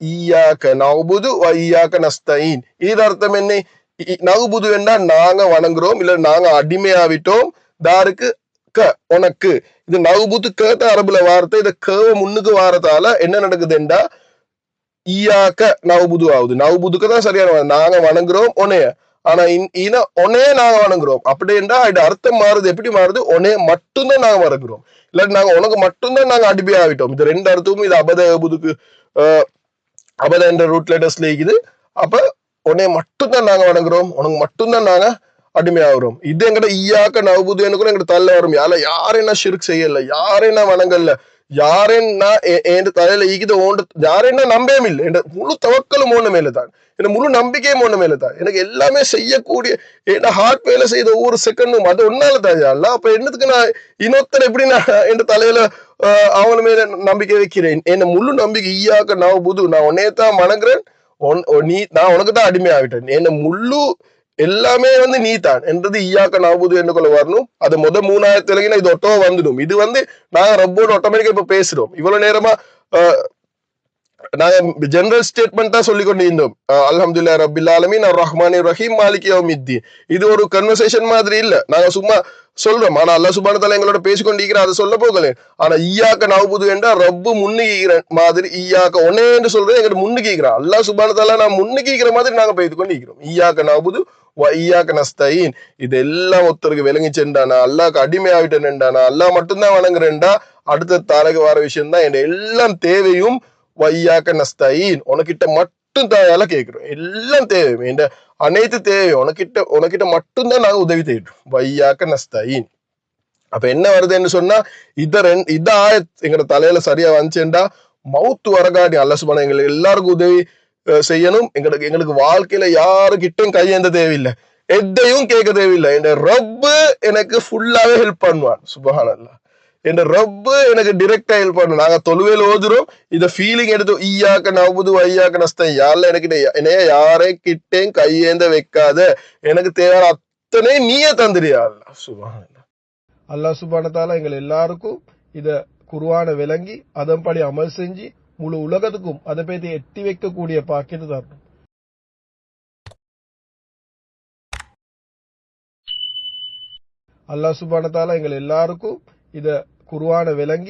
ஈயாக்க நஅபுது வ ஈயாக்க நஸ்தஈன். இது அர்த்தம் என்ன? நஅபுது என்றால் நாங்க வணங்குறோம், இல்ல நாங்க அடிமையாவிட்டோம். தாருக்கு க உனக்கு. இது நஅபுது கேட்ட அரபுல வார்த்தை. இத கேவ முன்னுக்கு வாரத்தால என்ன நடக்குதுண்டா ஈயாக்க நஅபுது ஆகுது. நஅபுதுக்கு தான் சரியான நாங்க வணங்குறோம் உன்னைய. ஆனா ஒன்னே நாங்க வணங்குறோம் அப்படின்னா இது அர்த்தம் மாறுது. எப்படி மாறுது? ஒன்னே மட்டும்தான் நாங்க வணங்குறோம், இல்லாட்டி நாங்க உனக்கு மட்டும்தான் நாங்க அடிமையாவிட்டோம். இது ரெண்டு அர்த்தமும் இது அபதுக்கு அபத என்ற ரூட் லெட்டர்ஸ்ல இருக்குது. அப்ப உன்னை மட்டும்தான் நாங்க வணங்குறோம், உனக்கு மட்டும்தான் நாங்க அடிமையாகிறோம். இது எங்கிட்ட ஈயாக்க நஅபுதுன்னு கூட எங்கிட்ட தள்ள வரும். யாரும் என்ன ஷிர்க் செய்யல, யாரும் என்ன வணங்கல, யாரைன்னா என் தலையில ஈகித ஓண்டு யாரைன்னா நம்பவே இல்லை. என் முழு தவக்கலும் ஓண்ட மேல தான், என் முழு நம்பிக்கையும் ஓண்ட மேல தான். எனக்கு எல்லாமே செய்யக்கூடிய என்ன ஹார்ட் வேலை செய்த ஒவ்வொரு செகண்டும் அது ஒன்னால தான் அல்ல. அப்ப என்னத்துக்கு நான் இன்னொருத்தர் எப்படி நான் என் தலையில அவன மேல நம்பிக்கை வைக்கிறேன்? என்ன முழு நம்பிக்கை ஈயாக்க நஅபுது, நான் உன்னையத்தான் வணங்குறேன், நான் உனக்கு தான் அடிமை ஆகிட்டேன். என்ன முழு எல்லாமே நீ தான் என்றது ஈயாக்க நஅபுது என்று கொள்ள வரணும். அது மூணாயிரத்துல இது ஒட்டோ வந்துடும். இது நாங்க ரப்போடு ஆட்டோமேட்டிக்கா இப்ப பேசுறோம். இவ்வளவு நேரமா நாங்க ஜெனரல் ஸ்டேட்மெண்ட் தான் சொல்லி கொண்டு இருந்தோம். அல்ஹம்துலில்லாஹி ரப்பில் ஆலமீன் அர் ரஹ்மானிர் ரஹீம் மாலிகி யௌமித்தீன். இது ஒரு கன்வர்சேஷன் மாதிரி இல்ல, நாங்க சும்மா சொல்றோம். ஆனா அல்லாஹ் சுப்ஹானஹு வ தஆலா எங்களோட பேசிக்கொண்டிருக்கிற அதை சொல்ல போகல. ஆனா ஈயாக்க நஅபுது என்றா ரப்பு முன்னுகிற மாதிரி ஈயாக்க ஒன்னே என்று சொல்றது எங்கிட்ட முன்னுகிக்கிறான். அல்லாஹ் சுப்ஹானஹு வ தஆலா நான் முன்னுகிக்கிற மாதிரி நாங்க பேசிக் கொண்டிருக்கிறோம். ஈயாக்க நஅபுது வ ஈயாக்க நஸ்தஈன். இது எல்லாம் ஒருத்தருக்கு விளங்கிச்சேன்டா, நான் அல்லாஹ்க்கு அடிமை ஆகிட்டேன்டா, நான் அல்லாஹ் மட்டும்தான் வணங்குறேன்டா, அடுத்த தாரக வர விஷயம் தான். என் எல்லாம் தேவையும் வையாக்க நஸ்தஈன், உனக்கிட்ட மட்டும் தாயால கேட்கிறோம். எல்லாம் தேவை, என்ற அனைத்து தேவை உனக்கிட்ட மட்டும்தான் நாங்க உதவி தேடுறோம். வையாக்க நஸ்தஈன். அப்ப என்ன வருதுன்னு சொன்னா இத ஆயத் எங்க தலையில சரியா வந்துச்சேன்டா மவுத்து வரகாடி அல்லாஹ் சுப்ஹானஹு எங்களுக்கு எல்லாருக்கும் உதவி செய்யணும். எங்களுக்கு வாழ்க்கையில யாருக்கிட்டும் கையேந்த தேவையில்லை, எதையும் கேட்க தேவையில்லை. என் ரப்பு எனக்கு ஃபுல்லாவே ஹெல்ப் பண்ணுவான். சுப்ஹானல்லாஹ், என் ரப்பு எனக்கு டிரெக்டா ஹெல்ப் பண்ணும். நாங்க தொழுவேல் ஓதுறோம், இத ஃபீலிங் எடுத்து ஈயாக்க நஅபுது வ ஈயாக்க நஸ்தஈன். யாரெல்லாம் என்னைய யாரே கிட்டேயும் கையேந்த வைக்காத, எனக்கு தேவையான அத்தனை நீயே தந்துறியா அல்லாஹ். சுப்ஹானல்லாஹ். அல்லாஹ் சுப்ஹானஹு வ தஆலா எங்கள் எல்லாருக்கும் இத குர்ஆனை விளங்கி அதன்படி அமல் செஞ்சு முழு உலகத்துக்கும் அதை பத்தி எட்டி வைக்கக்கூடிய பாக்கியத்தை தரணும். அல்லாஹ் சுப்ஹானஹு வ தஆலா எங்கள் எல்லாருக்கும் இத குர்ஆனை விளங்கி